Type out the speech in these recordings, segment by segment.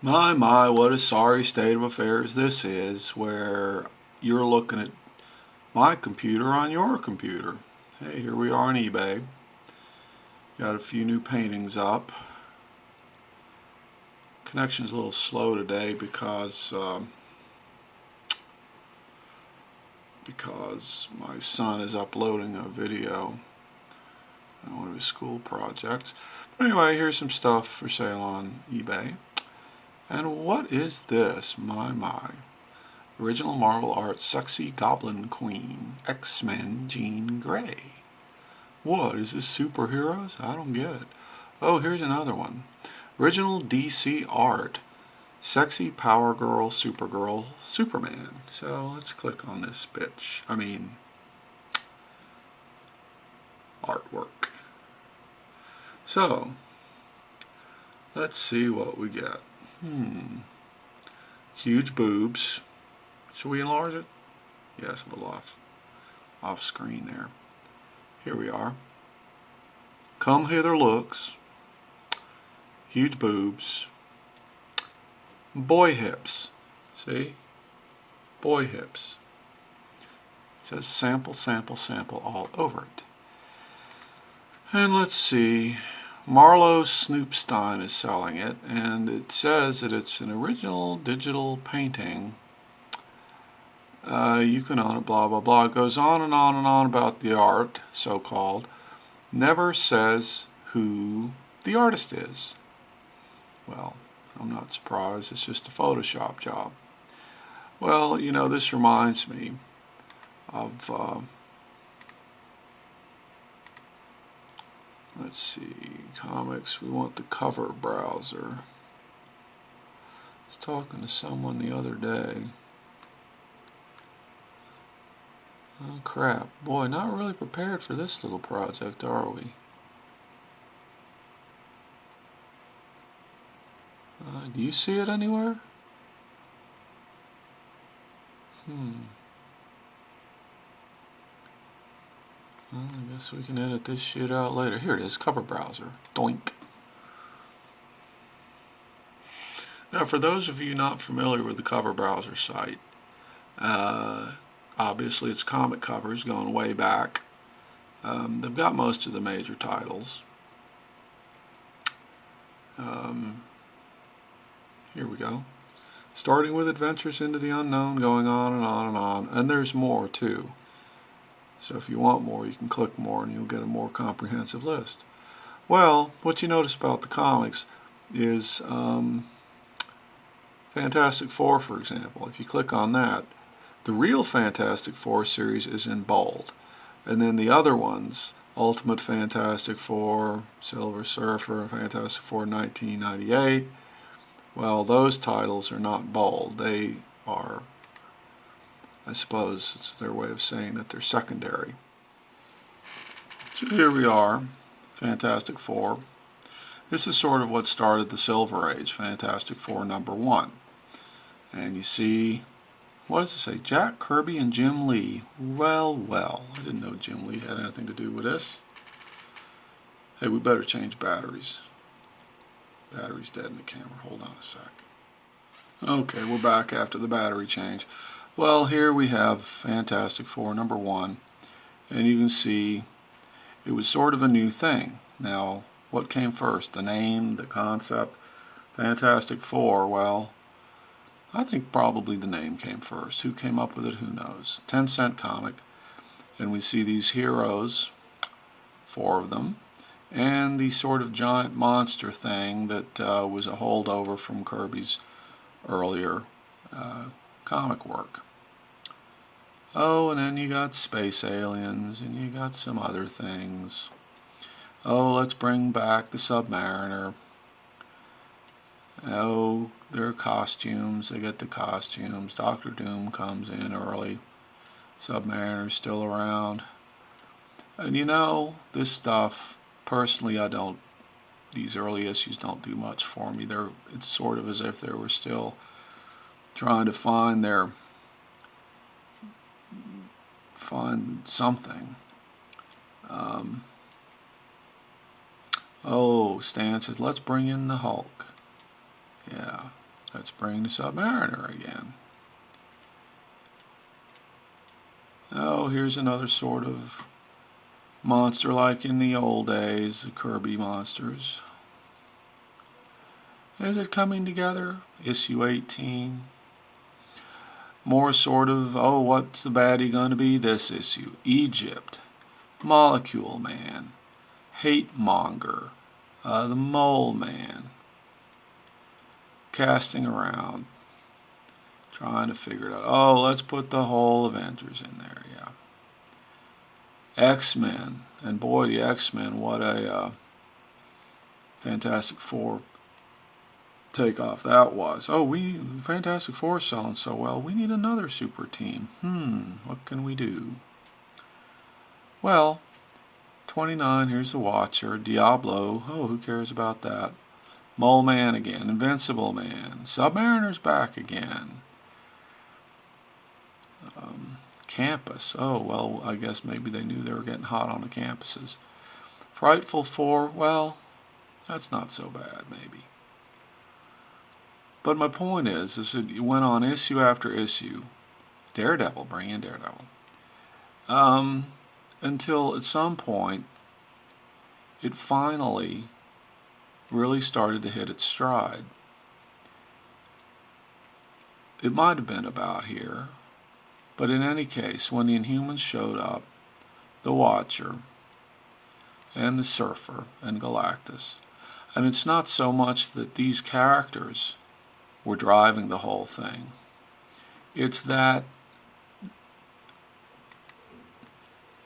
My, what a sorry state of affairs this is, where you're looking at my computer on your computer. Hey, here we are on eBay. Got a few new paintings up. Connection's a little slow today because my son is uploading a video on one of his school projects. But anyway, here's some stuff for sale on eBay. And what is this? My. Original Marvel Art Sexy Goblin Queen, X-Men Jean Grey. What, is this superheroes? I don't get it. Oh, here's another one. Original DC Art, Sexy Power Girl, Supergirl, Superman. So let's click on this bitch. Artwork. So, let's see what we get. Huge boobs. Should we enlarge it? Yes, a little off screen there. Here we are. Come hither looks. Huge boobs. Boy hips. See? Boy hips. It says sample, sample, sample all over it. And let's see. Marlo Snoopstein is selling it, and it says that it's an original digital painting. You can own it, blah, blah, blah. It goes on and on and on about the art, so-called. Never says who the artist is. Well, I'm not surprised. It's just a Photoshop job. Well, you know, this reminds me of, let's see, comics. We want the cover browser. I was talking to someone the other day. Oh crap, boy, not really prepared for this little project, are we? Do you see it anywhere? Well, I guess we can edit this shit out later. Here it is, cover browser. Doink. Now, for those of you not familiar with the cover browser site, obviously it's comic covers going way back. They've got most of the major titles. Here we go. Starting with Adventures into the Unknown, going on and on and on. And there's more too. So if you want more, you can click more and you'll get a more comprehensive list. Well, what you notice about the comics is Fantastic Four, for example. If you click on that, the real Fantastic Four series is in bold. And then the other ones, Ultimate Fantastic Four, Silver Surfer, Fantastic Four 1998, well, those titles are not bold. They are, I suppose it's their way of saying that they're secondary. So here we are, Fantastic Four. This is sort of what started the Silver Age, Fantastic Four #1. And you see, what does it say? Jack Kirby and Jim Lee. Well, I didn't know Jim Lee had anything to do with this. Hey, we better change batteries. Battery's dead in the camera. Hold on a sec. Okay, we're back after the battery change. Well, here we have Fantastic Four #1, and you can see it was sort of a new thing. Now, what came first? The name, the concept? Fantastic Four, well, I think probably the name came first. Who came up with it? Who knows? 10-cent comic, and we see these heroes, 4 of them, and the sort of giant monster thing that was a holdover from Kirby's earlier comic work. Oh, and then you got space aliens, and you got some other things. Oh, let's bring back the Submariner. Oh, their costumes, they get the costumes. Doctor Doom comes in early. Submariner's still around. And you know, this stuff, personally, these early issues don't do much for me. It's sort of as if they were still trying to find something. Oh, Stan says, let's bring in the Hulk. Yeah, Let's bring the Submariner again. Oh, here's another sort of monster like in the old days, the Kirby monsters. Is it coming together? Issue 18. More sort of, oh, what's the baddie going to be this issue? Egypt, Molecule Man, Hate Monger, the Mole Man. Casting around, trying to figure it out. Oh, let's put the whole Avengers in there, yeah. X-Men, and boy, the X-Men, what a Fantastic Four takeoff that was. Oh, Fantastic Four is selling so well, we need another super team. What can we do? Well, 29, here's the Watcher, Diablo, oh, who cares about that? Mole Man again, Invincible Man, Submariner's back again. Campus, oh, well, I guess maybe they knew they were getting hot on the campuses. Frightful Four, well, that's not so bad, maybe. But my point is that you went on issue after issue. Daredevil, bring in Daredevil. Until at some point, it finally really started to hit its stride. It might have been about here, but in any case, when the Inhumans showed up, the Watcher, and the Surfer, and Galactus, and it's not so much that these characters were driving the whole thing, it's that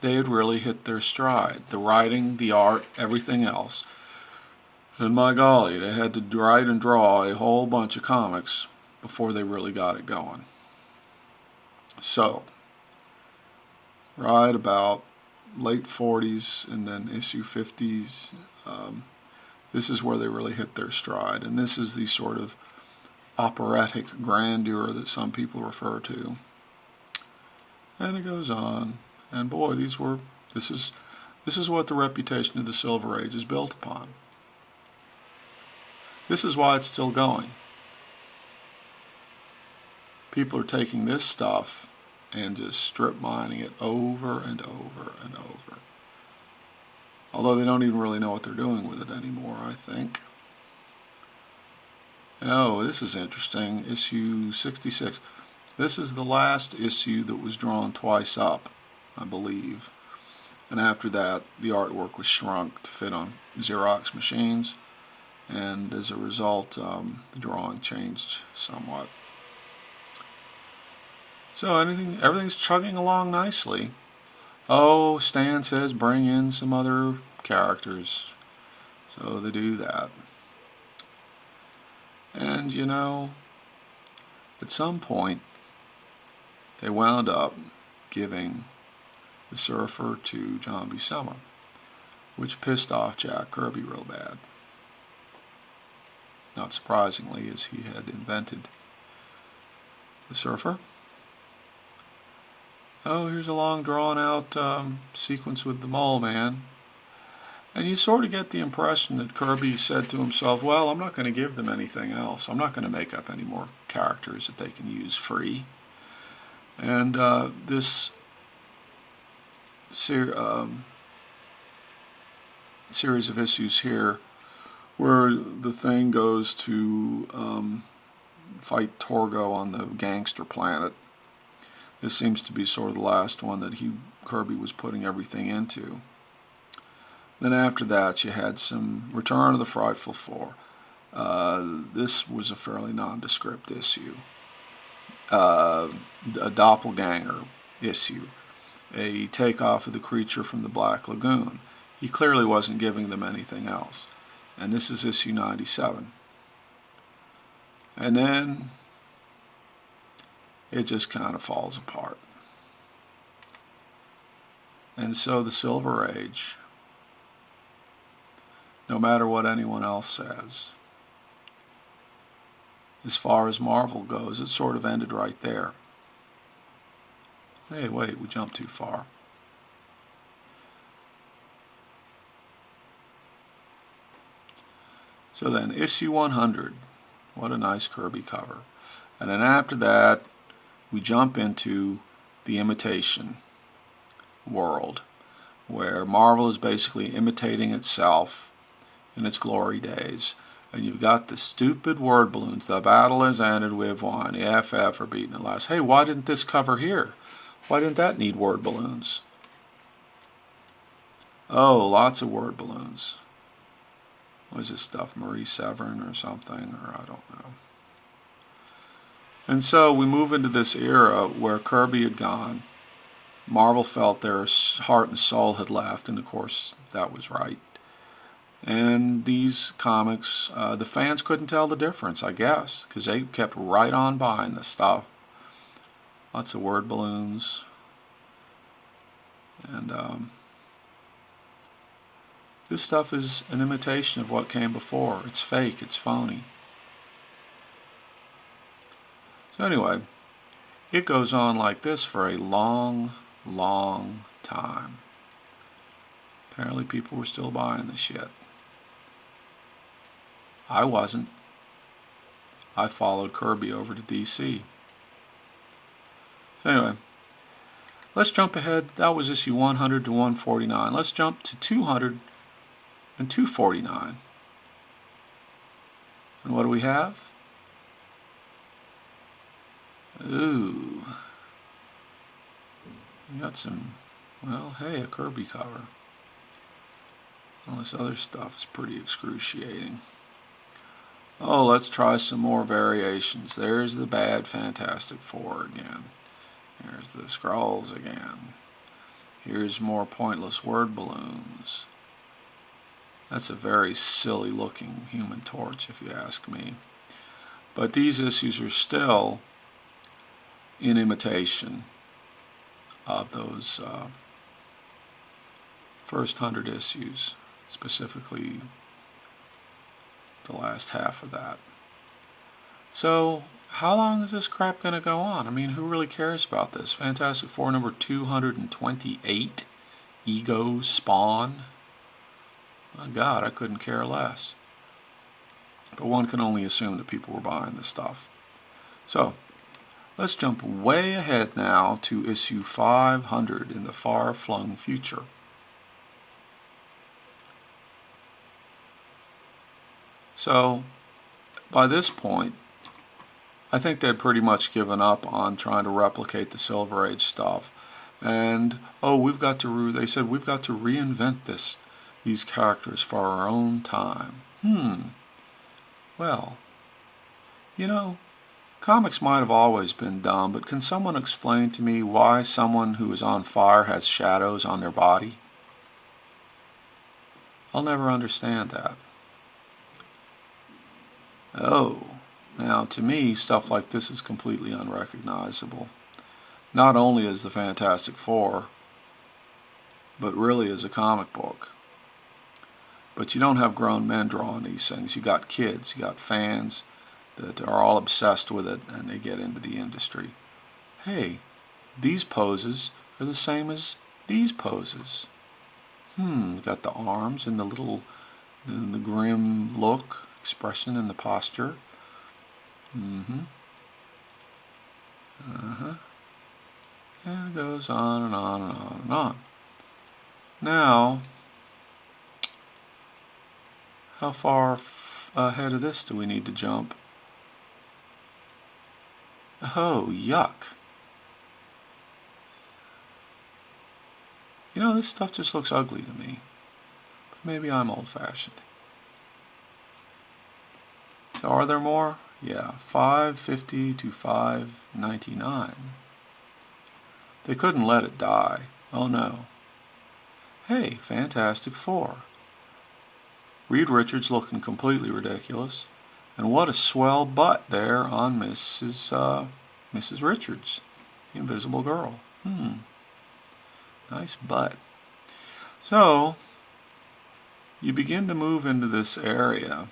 they had really hit their stride. The writing, the art, everything else. And my golly, they had to write and draw a whole bunch of comics before they really got it going. So, right about late 40s and then issue 50s, this is where they really hit their stride. And this is the sort of operatic grandeur that some people refer to. And it goes on. And boy, this is what the reputation of the Silver Age is built upon. This is why it's still going. People are taking this stuff and just strip mining it over and over and over. Although they don't even really know what they're doing with it anymore, I think. Oh, this is interesting. Issue 66. This is the last issue that was drawn twice up, I believe. And after that, the artwork was shrunk to fit on Xerox machines. And as a result, the drawing changed somewhat. So everything's chugging along nicely. Oh, Stan says bring in some other characters. So they do that. And you know, at some point, they wound up giving the Surfer to John Buscema, which pissed off Jack Kirby real bad. Not surprisingly, as he had invented the Surfer. Oh, here's a long drawn-out sequence with the Mole Man. And you sort of get the impression that Kirby said to himself, well, I'm not going to give them anything else. I'm not going to make up any more characters that they can use free. And this series of issues here, where the Thing goes to fight Torgo on the gangster planet. This seems to be sort of the last one that Kirby was putting everything into. Then after that, you had some Return of the Frightful Four. This was a fairly nondescript issue. A doppelganger issue. A takeoff of the creature from the Black Lagoon. He clearly wasn't giving them anything else. And this is issue 97. And then it just kind of falls apart. And so the Silver Age, no matter what anyone else says, as far as Marvel goes, it sort of ended right there. Hey, wait, we jumped too far. So then, issue 100, What a nice Kirby cover. And then after that, we jump into the Imitation world, where Marvel is basically imitating itself in its glory days. And you've got the stupid word balloons. The battle has ended, we have won. The FF are beaten at last. Hey, why didn't this cover here? Why didn't that need word balloons? Oh, lots of word balloons. What is this stuff? Marie Severin or something? Or I don't know. And so we move into this era where Kirby had gone. Marvel felt their heart and soul had left, and of course that was right. And these comics, the fans couldn't tell the difference, I guess, because they kept right on buying this stuff. Lots of word balloons. And this stuff is an imitation of what came before. It's fake, it's phony. So anyway, it goes on like this for a long, long time. Apparently people were still buying this shit. I wasn't. I followed Kirby over to DC. So anyway, let's jump ahead. That was issue 100 to 149. Let's jump to 200 and 249. And what do we have? Ooh. We got some, well, hey, a Kirby cover. All this other stuff is pretty excruciating. Oh, let's try some more variations. There's the bad Fantastic Four again. Here's the Skrulls again. Here's more pointless word balloons. That's a very silly looking Human Torch, if you ask me. But these issues are still in imitation of those first 100 issues, specifically the last half of that. So how long is this crap going to go on? I mean, who really cares about this? Fantastic Four number 228, Ego, Spawn. My God, I couldn't care less. But one can only assume that people were buying this stuff. So let's jump way ahead now to issue 500 in the far-flung future. So by this point, I think they'd pretty much given up on trying to replicate the Silver Age stuff. And, oh, they said we've got to reinvent these characters for our own time. Well, you know, comics might have always been dumb, but can someone explain to me why someone who is on fire has shadows on their body? I'll never understand that. Oh, now to me, stuff like this is completely unrecognizable. Not only as the Fantastic Four, but really as a comic book. But you don't have grown men drawing these things. You got kids, you got fans that are all obsessed with it, and they get into the industry. Hey, these poses are the same as these poses. Got the arms and the grim look, expression, and the posture. And it goes on and on and on and on. Now, how far ahead of this do we need to jump? Oh, yuck. You know, this stuff just looks ugly to me. But maybe I'm old-fashioned. So are there more? Yeah, 550 to 599. They couldn't let it die. Oh no. Hey, Fantastic Four. Reed Richards looking completely ridiculous. And what a swell butt there on Mrs. Richards, the Invisible Girl. Nice butt. So, you begin to move into this area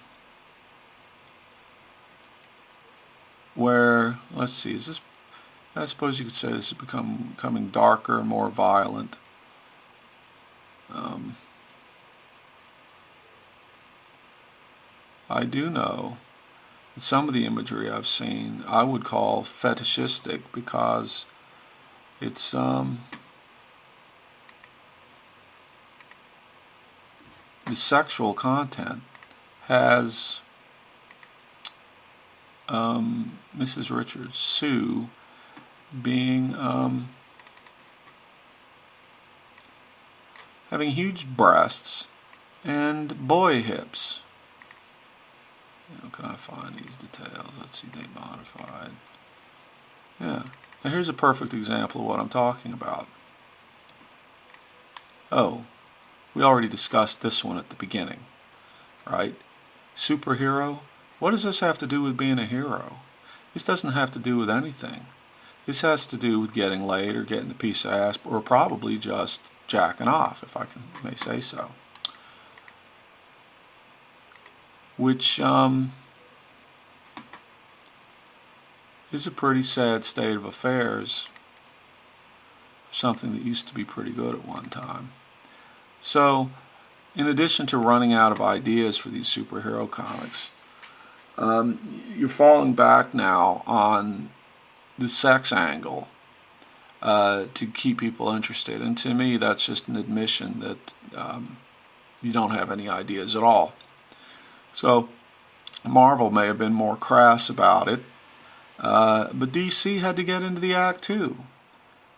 where, let's see, is this, I suppose you could say this is becoming darker and more violent. I do know some of the imagery I've seen I would call fetishistic, because it's the sexual content has Mrs. Richards, Sue, being having huge breasts and boy hips. Can I find these details? Let's see, date modified. Yeah. Now here's a perfect example of what I'm talking about. Oh, we already discussed this one at the beginning, right? Superhero? What does this have to do with being a hero? This doesn't have to do with anything. This has to do with getting laid or getting a piece of ass, or probably just jacking off, if I may say so. Which is a pretty sad state of affairs, something that used to be pretty good at one time. So, in addition to running out of ideas for these superhero comics, you're falling back now on the sex angle to keep people interested. And to me, that's just an admission that you don't have any ideas at all. So, Marvel may have been more crass about it, but DC had to get into the act too,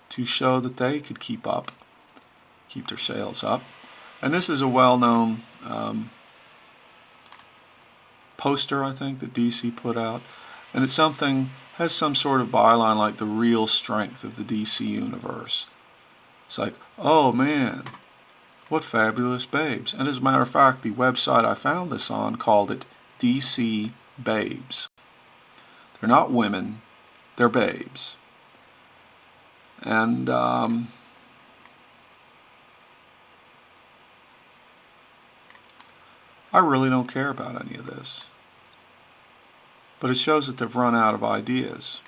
to show that they could keep their sales up. And this is a well-known poster, I think, that DC put out, and it's has some sort of byline like the real strength of the DC universe. It's like, oh man, what fabulous babes. And as a matter of fact, the website I found this on called it DC Babes. They're not women, they're babes. And I really don't care about any of this. But it shows that they've run out of ideas.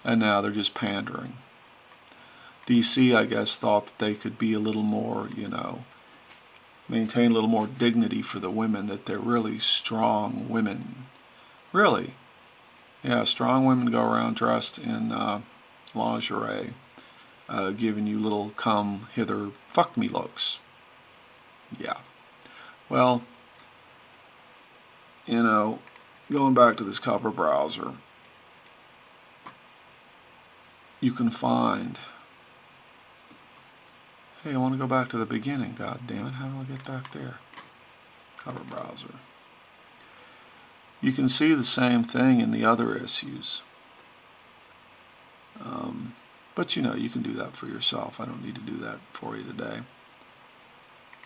And now they're just pandering. DC, I guess, thought that they could be a little more, maintain a little more dignity for the women, that they're really strong women. Really. Yeah, strong women go around dressed in lingerie, giving you little come hither, fuck me looks. Yeah. Well, going back to this cover browser, you can find, hey, I want to go back to the beginning, god damn it, how do I get back there? Cover browser. You can see the same thing in the other issues. But you can do that for yourself. I don't need to do that for you today.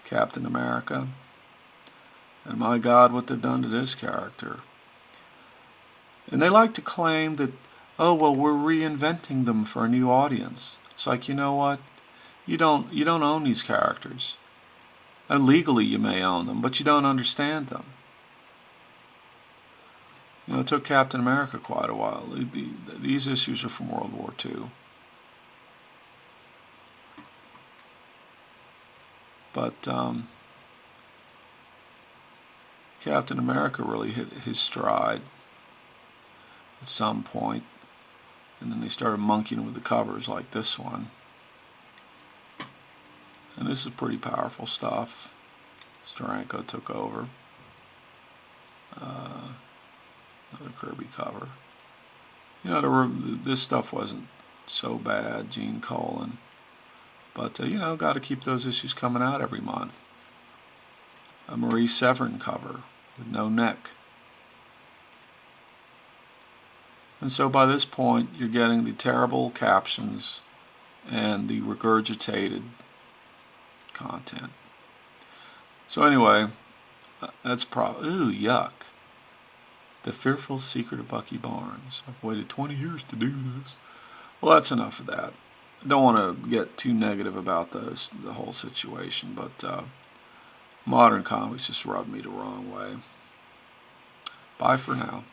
Captain America. And my God, what they've done to this character. And they like to claim that, oh, well, we're reinventing them for a new audience. It's like, you know what? You don't own these characters. And legally you may own them, but you don't understand them. It took Captain America quite a while. These issues are from World War II. But Captain America really hit his stride at some point, and then they started monkeying with the covers like this one. And this is pretty powerful stuff. Steranko took over. Another Kirby cover. This stuff wasn't so bad, Gene Colan. But, got to keep those issues coming out every month. A Marie Severin cover with no neck. And so by this point, you're getting the terrible captions and the regurgitated content. So anyway, that's ooh, yuck. The Fearful Secret of Bucky Barnes. I've waited 20 years to do this. Well, that's enough of that. I don't want to get too negative about the whole situation, but modern comics just rubbed me the wrong way. Bye for now.